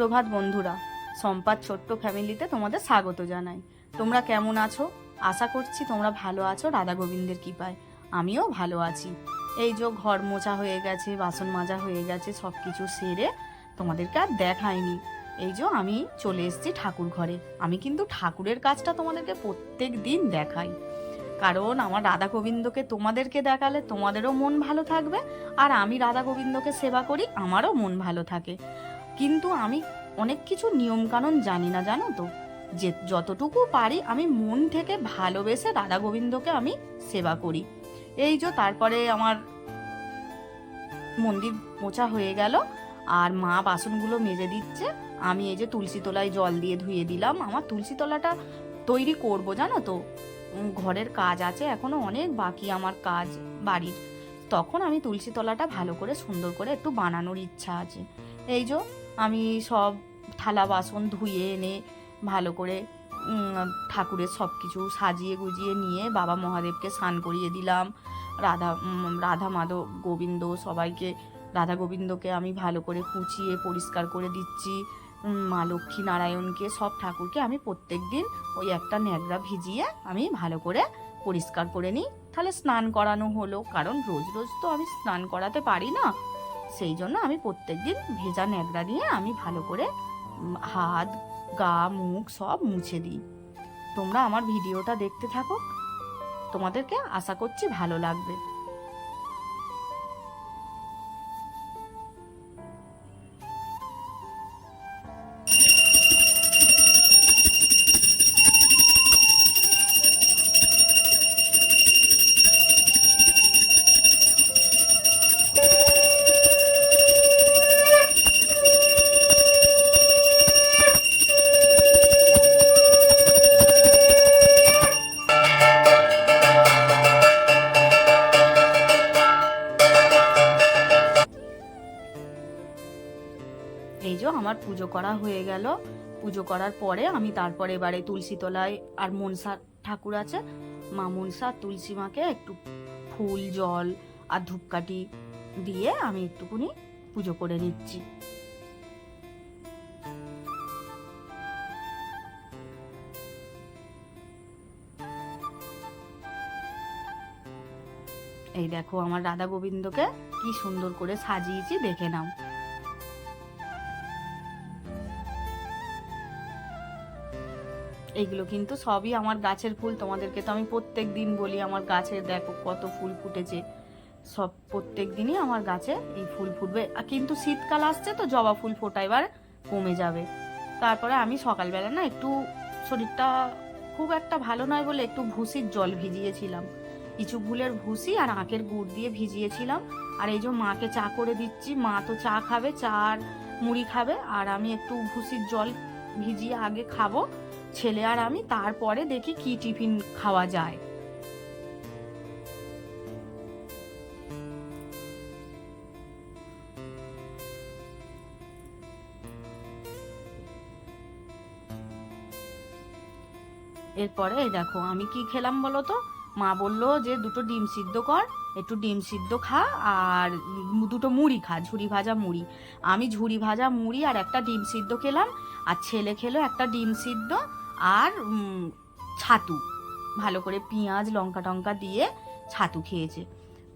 সুপ্রভাত বন্ধুরা, সম্পাদ ছোট্ট ফ্যামিলিতে তোমাদের স্বাগত জানাই। তোমরা কেমন আছো? আশা করছি তোমরা ভালো আছো রাধা গোবিন্দের কৃপায়। আমিও ভালো আছি। এই যে ঘর মোছা হয়ে গেছে, বাসন মাজা হয়ে গেছে, সব কিছু সেরে তোমাদেরকে আর দেখাইনি। এই যে আমি চলে এসেছি ঠাকুর ঘরে। আমি কিন্তু ঠাকুরের কাজটা তোমাদেরকে প্রত্যেক দিন দেখাই, কারণ আমার রাধা গোবিন্দকে তোমাদেরকে দেখালে তোমাদেরও মন ভালো থাকবে, আর আমি রাধা গোবিন্দকে সেবা করি, আমারও মন ভালো থাকে। কিন্তু আমি অনেক কিছু নিয়মকানুন জানি না, জানো তো। যে যতটুকু পারি আমি মন থেকে ভালোবেসে রাধা গোবিন্দকে আমি সেবা করি। এই যে তারপরে আমার মন্দির মোছা হয়ে গেল, আর মা বাসনগুলো মেজে দিচ্ছে। আমি এই যে তুলসী তলায় জল দিয়ে ধুয়ে দিলাম। আমার তুলসী তলাটা তৈরি করব, জানো তো। ঘরের কাজ আছে এখনো অনেক বাকি আমার কাজ বাড়ির। তখন আমি তুলসী তলাটা ভালো করে সুন্দর করে একটু বানানোর ইচ্ছা আছে। এই যে আমি সব থালা বাসন ধুয়ে এনে ভালো করে ঠাকুরের সব কিছু সাজিয়ে গুজিয়ে নিয়ে বাবা মহাদেবকে স্নান করিয়ে দিলাম। রাধা মাধব গোবিন্দ সবাইকে, রাধা গোবিন্দকে আমি ভালো করে কুচিয়ে পরিষ্কার করে দিচ্ছি। মা লক্ষ্মী নারায়ণকে, সব ঠাকুরকে আমি প্রত্যেক দিন ওই একটা ন্যাকড়া ভিজিয়ে আমি ভালো করে পরিষ্কার করে নিই। তাহলে স্নান করানো হলো, কারণ রোজ রোজ তো আমি স্নান করাতে পারি না। সেই জন্য আমি প্রত্যেক দিন ভেজা ন্যাকড়া দিয়ে আমি ভালো করে হাত, গা, মুখ সব মুছে দিই। তোমরা আমার ভিডিওটা দেখতে থাকো, তোমাদেরকে আশা করছি ভালো লাগবে। এই যে আমার পুজো করা হয়ে গেল। পুজো করার পরে আমি তারপরে এবারে তুলসী তলায়, আর মনসা ঠাকুর আছে, মা মনসা তুলসী মাকে একটু ফুল, জল আর ধূপকাঠি দিয়ে আমি একটুকুনি পুজো করে নিচ্ছি। এই দেখো আমার রাধা গোবিন্দকে কি সুন্দর করে সাজিয়েছি, দেখে নাও। এইগুলো কিন্তু সবই আমার গাছের ফুল। তোমাদেরকে তো আমি প্রত্যেক দিন বলি আমার গাছে দেখো কত ফুল ফুটেছে। সব প্রত্যেক দিনই আমার গাছে এই ফুল ফুটবে। কিন্তু শীতকাল আসছে তো জবা ফুল ফোটা এবার কমে যাবে। তারপরে আমি সকালবেলা না একটু শরীরটা খুব একটা ভালো নয় বলে একটু ভুসির জল ভিজিয়েছিলাম। কিছু ফুলের ভুসি আর আখের গুড় দিয়ে ভিজিয়েছিলাম। আর এই যে মাকে চা করে দিচ্ছি। মা তো চা খাবে, চা আর মুড়ি খাবে, আর আমি একটু ভুসির জল ভিজিয়ে আগে খাবো, ছেলে আর আমি। তারপরে দেখি কি টিফিন খাওয়া যায়। এরপরে এই দেখো আমি কি খেলাম বলো তো। মা বললো যে দুটো ডিম সিদ্ধ কর, একটু ডিম সিদ্ধ খা, আর দুটো মুড়ি খা, ঝুরি ভাজা মুড়ি। আমি ঝুরি ভাজা মুড়ি আর একটা ডিম সিদ্ধ খেলাম, আর ছেলে খেলো একটা ডিম সিদ্ধ আর ছাতু। ভালো করে পেঁয়াজ লঙ্কা টঙ্কা দিয়ে ছাতু খেয়েছে।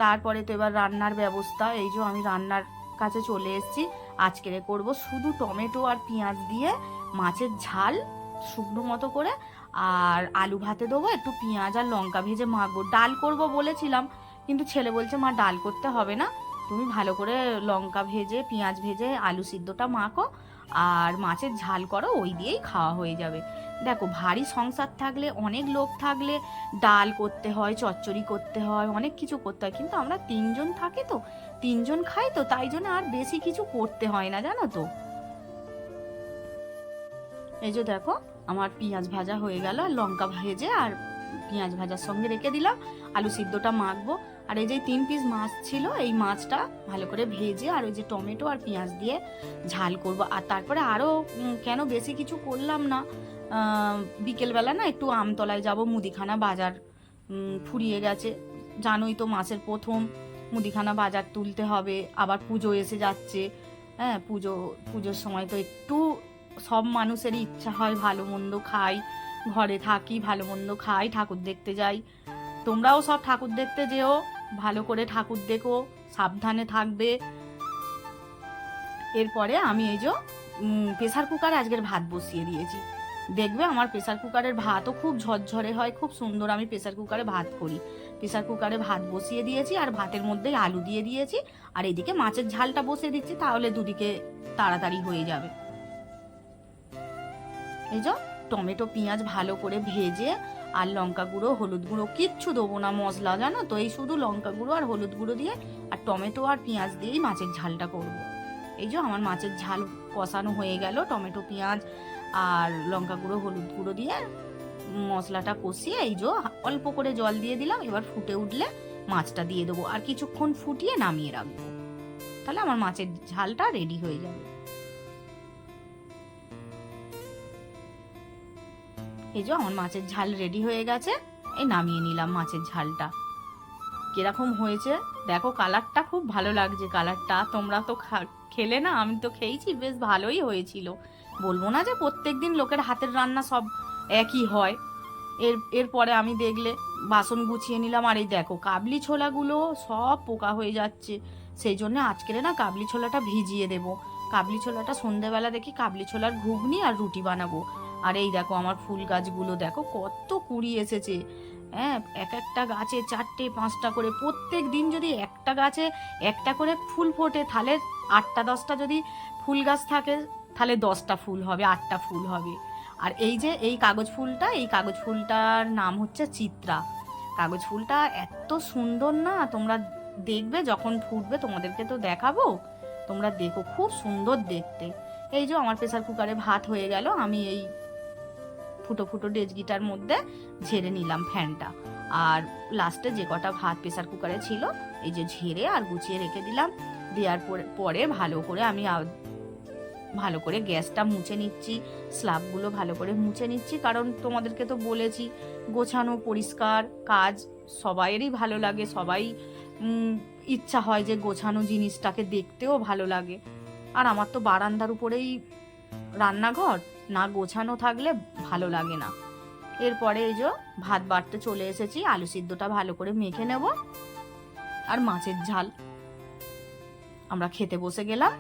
তারপরে তো এবার রান্নার ব্যবস্থা। এই যে আমি রান্নার কাছে চলে এসেছি। আজকে করব শুধু টমেটো আর পেঁয়াজ দিয়ে মাছের ঝাল শুকনো মতো করে, আর আলু ভাতে দেবো, একটু পেঁয়াজ আর লঙ্কা ভেজে মাখবো। ডাল করব বলেছিলাম, কিন্তু ছেলে বলছে মা ডাল করতে হবে না, তুমি ভালো করে লঙ্কা ভেজে পেঁয়াজ ভেজে আলু সিদ্ধটা মাখো আর মাছের ঝাল করো, ওই দিয়েই খাওয়া হয়ে যাবে। দেখো ভারী সংসার থাকলে, অনেক লোক থাকলে ডাল করতে হয়, চচ্চড়ি করতে হয়, অনেক কিছু করতে হয়। কিন্তু আমরা তিনজন থাকি তো, তিনজন খাই তো, তাই জন্য আর বেশি কিছু করতে হয় না, জানো তো। এই যে দেখো আমার পেঁয়াজ ভাজা হয়ে গেল, আর লঙ্কা ভেজে আর পেঁয়াজ ভাজার সঙ্গে রেখে দিলাম। আলু সিদ্ধটা মাখবো। আর এই যে 3 পিস মাছ ছিল, এই মাছটা ভালো করে ভেজে আর ওই যে টমেটো আর পেঁয়াজ দিয়ে ঝাল করব। আর তারপরে আরও কেন বেশি কিছু করলাম না, বিকেলবেলা না একটু আমতলায় যাব, মুদিখানা বাজার ফুরিয়ে গেছে, জানোই তো মাসের প্রথম মুদিখানা বাজার তুলতে হবে, আবার পুজো এসে যাচ্ছে। হ্যাঁ, পুজোর সময় তো একটু সব মানুষেরই ইচ্ছা হয় ভালো মন্দ খাই, ঘরে থাকি, ভালো মন্দ খাই, ঠাকুর দেখতে যাই। তোমরাও সব ঠাকুর দেখতে যেও, ভালো করে ঠাকুর দেখো, সাবধানে থাকবে। এরপরে আমি এই যে প্রেসার কুকারে আজকের ভাত বসিয়ে দিয়েছি। দেখবে আমার প্রেসার কুকারের ভাতও খুব ঝরঝরে হয়, খুব সুন্দর। আমি প্রেসার কুকারে ভাত করি। প্রেসার কুকারে ভাত বসিয়ে দিয়েছি আর ভাতের মধ্যেই আলু দিয়ে দিয়েছি, আর এদিকে মাছের ঝালটা বসিয়ে দিচ্ছি, তাহলে দুদিকে তাড়াতাড়ি হয়ে যাবে। এই যে টমেটো পেঁয়াজ ভালো করে ভেজে, আর লঙ্কা গুঁড়ো হলুদ গুঁড়ো কিচ্ছু দেবো না মশলা, জানো তো, এই শুধু লঙ্কা গুঁড়ো আর হলুদ গুঁড়ো দিয়ে আর টমেটো আর পেঁয়াজ দিয়েই মাছের ঝালটা করব। এই যে আমার মাছের ঝাল কষানো হয়ে গেল, টমেটো পেঁয়াজ আর লঙ্কা গুঁড়ো হলুদ গুঁড়ো দিয়ে মশলাটা কষিয়ে এই যে অল্প করে জল দিয়ে দিলাম। এবার ফুটে উঠলে মাছটা দিয়ে দেবো আর কিছুক্ষণ ফুটিয়ে নামিয়ে রাখবো, তাহলে আমার মাছের ঝালটা রেডি হয়ে যাবে। এই যে আমার মাছের ঝাল রেডি হয়ে গেছে, এই নামিয়ে নিলাম মাছের ঝালটা। কিরকম হয়েছে দেখো, কালারটা খুব ভালো লাগছে। কালারটা তোমরা তো খেলে না, আমি তো খেয়েছি, বেশ ভালোই হয়েছিল। বলবো না যে প্রত্যেকদিন লোকের হাতের রান্না সব একই হয়। এরপরে আমি দেখলে বাসন গুছিয়ে নিলাম, আর এই দেখো কাবলি ছোলাগুলো সব পোকা হয়ে যাচ্ছে। সেই জন্য আজকের না কাবলি ছোলাটা ভিজিয়ে দেবো। কাবলি ছোলাটা সন্ধেবেলা দেখি কাবলি ছোলার ঘুগনি আর রুটি বানাবো। আর এই দেখো আমার ফুল গাছগুলো দেখো কত কুড়ি এসেছে। হ্যাঁ, এক একটা গাছে 4টে 5টা করে, প্রত্যেক দিন যদি একটা গাছে একটা করে ফুল ফোটে, তাহলে 8টা 10টা যদি ফুল গাছ থাকে, তাহলে 10টা ফুল হবে, 8টা ফুল হবে। আর এই যে এই কাগজ ফুলটার নাম হচ্ছে চিত্রা। কাগজ ফুলটা এত সুন্দর না, তোমরা দেখবে যখন ফুটবে, তোমাদেরকে তো দেখাবো, তোমরা দেখো, খুব সুন্দর দেখতে। এই যে আমার প্রেসার কুকারে ভাত হয়ে গেল, আমি এই ফুটো ফুটো ডেচকিটার মধ্যে ঝেড়ে নিলাম ফ্যানটা, আর লাস্টে যে কটা ভাত প্রেসার কুকারে ছিল এই যে ঝেড়ে আর গুছিয়ে রেখে দিলাম। দেওয়ার পরে ভালো করে গ্যাসটা মুছে নিচ্ছি, স্ল্যাবগুলো ভালো করে মুছে নিচ্ছি, কারণ তোমাদেরকে তো বলেছি গোছানো পরিষ্কার কাজ সবাইয়েরই ভালো লাগে, সবাই ইচ্ছা হয় যে গোছানো জিনিসটাকে দেখতেও ভালো লাগে। আর আমার তো বারান্দার উপরেই রান্নাঘর, না গোছানো থাকলে ভালো লাগে না। এরপরে এই যে ভাত বাড়তে চলে এসেছি, আলু সিদ্ধটা ভালো করে মেখে নেব, আর মাছের ঝাল আমরা খেতে বসে গেলাম।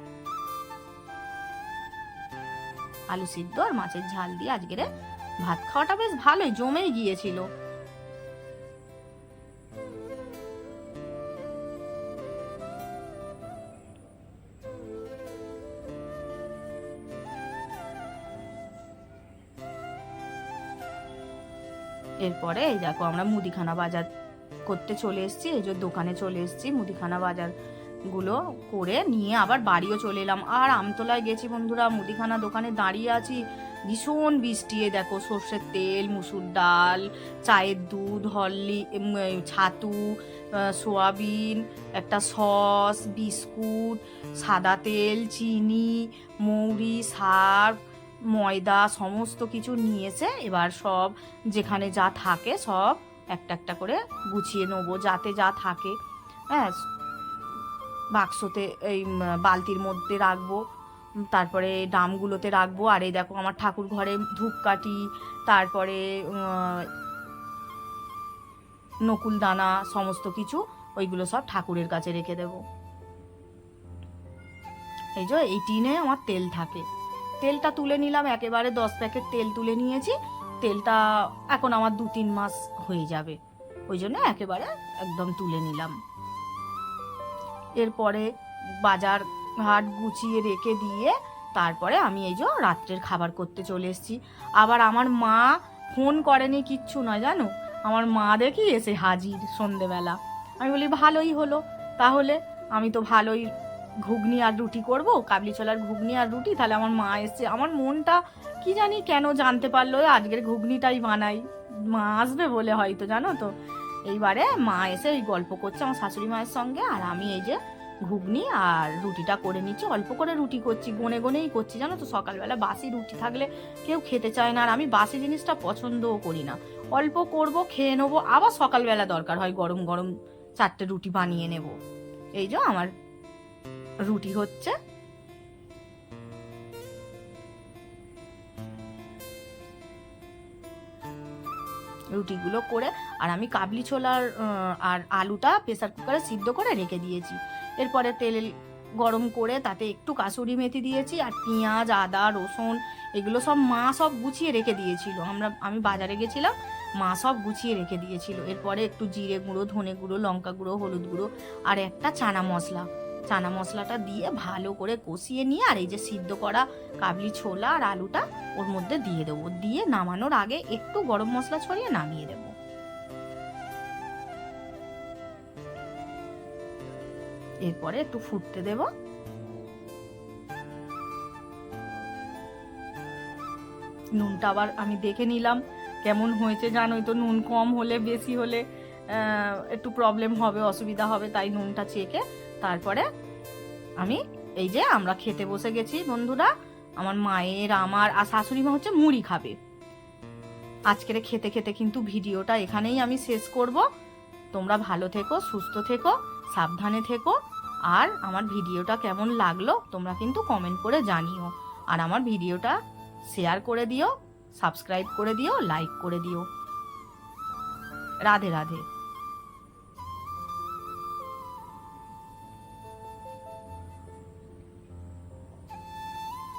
আলু সিদ্ধ আর মাছের ঝাল দিয়ে আজকের ভাত খাওয়াটা বেশ ভালোই জমেই গিয়েছিল। এরপরে এই দেখো আমরা মুদিখানা বাজার করতে চলে এসেছি, এই যে দোকানে চলে এসেছি, মুদিখানা বাজার গুলো করে নিয়ে আবার বাড়িও চলে এলাম। আর আমতলায় গেছি বন্ধুরা, মুদিখানা দোকানে দাঁড়িয়ে আছি, ভীষণ বৃষ্টি। দেখো সর্ষের তেল, মুসুর ডাল, চায়ের দুধ, ছাতু, সোয়াবিন, একটা সস, বিস্কুট, সাদা তেল, চিনি, মৌরি, সার্ফ, ময়দা, সমস্ত কিছু নিয়েছে। এবার সব যেখানে যা থাকে সব একটা একটা করে গুছিয়ে নেবো, যাতে যা থাকে হ্যাঁ বাক্সতে এই বালতির মধ্যে রাখবো, তারপরে ড্রামগুলোতে রাখবো। আর এই দেখো আমার ঠাকুর ঘরে ধূপকাঠি, তারপরে নকুল দানা, সমস্ত কিছু ওইগুলো সব ঠাকুরের কাছে রেখে দেব। এই যে এই টিনে আমার তেল থাকে, তেলটা তুলে নিলাম, একেবারে 10 প্যাকেট তেল তুলে নিয়েছি। তেলটা এখন আমার 2-3 মাস হয়ে যাবে, ওই জন্য একেবারে একদম তুলে নিলাম। এরপরে বাজার ঘাট গুছিয়ে রেখে দিয়ে তারপরে আমি এই যে রাত্রের খাবার করতে চলে এসেছি। আবার আমার মা ফোন করেনি, কিচ্ছু নয় জানো, আমার মা দেখি এসে হাজির সন্ধেবেলা। আমি বলি ভালোই হলো, তাহলে আমি তো ভালোই ঘুগনি আর রুটি করব, কাবলি ছোলার ঘুগনি আর রুটি, তাহলে আমার মা এসছে। আমার মনটা কি জানি কেন জানতে পারলো আজকের ঘুগনিটাই বানাই, মা আসবে বলে হয়তো, জানো তো। এইবারে মা এসে এই গল্প করছে আমার শাশুড়ি মায়ের সঙ্গে, আর আমি এই যে ঘুগনি আর রুটিটা করে নিচ্ছি। অল্প করে রুটি করছি, গনে গনেই করছি, জানো তো। সকালবেলা বাসি রুটি থাকলে কেউ খেতে চায় না, আর আমি বাসি জিনিসটা পছন্দও করি না। অল্প করব, খেয়ে নেবো, আবার সকালবেলা দরকার হয় গরম গরম 4টে রুটি বানিয়ে নেব। এই যে আমার রুটি হচ্ছে, রুটিগুলো করে, আর আমি কাবলি ছোলার আর আলুটা প্রেসার কুকারে সিদ্ধ করে রেখে দিয়েছি। এরপরে তেল গরম করে তাতে একটু কাসুরি মেথি দিয়েছি, আর পেঁয়াজ, আদা, রসুন এগুলো সব মা সব গুছিয়ে রেখে দিয়েছিল। আমি বাজারে গেছিলাম, মা সব গুছিয়ে রেখে দিয়েছিল। এরপরে একটু জিরে গুঁড়ো, ধনে গুঁড়ো, লঙ্কা গুঁড়ো, হলুদ গুঁড়ো আর একটা চানা মশলাটা দিয়ে ভালো করে কষিয়ে নিয়ে, আর এই যে সিদ্ধ করা কাবলি ছোলা আর আলুটা ওর মধ্যে দিয়ে দেবো, দিয়ে নামানোর আগে একটু গরম মশলা ছড়িয়ে নামিয়ে দেবো। এরপরে একটু ফুটতে দেব। নুনটা আবার আমি দেখে নিলাম কেমন হয়েছে, জানোই তো নুন কম হলে বেশি হলে একটু প্রবলেম হবে, অসুবিধা হবে, তাই নুনটা চেখে তারপরে আমি এই যে আমরা খেতে বসে গেছি বন্ধুরা। আমার মায়ের, আমার আর শাশুড়ি মা হচ্ছে মুড়ি খাবে। আজকের খেতে খেতে কিন্তু ভিডিওটা এখানেই আমি শেষ করব। তোমরা ভালো থেকো, সুস্থ থেকো, সাবধানে থেকো, আর আমার ভিডিওটা কেমন লাগলো তোমরা কিন্তু কমেন্ট করে জানিও। আর আমার ভিডিওটা শেয়ার করে দিও, সাবস্ক্রাইব করে দিও, লাইক করে দিও। রাধে রাধে।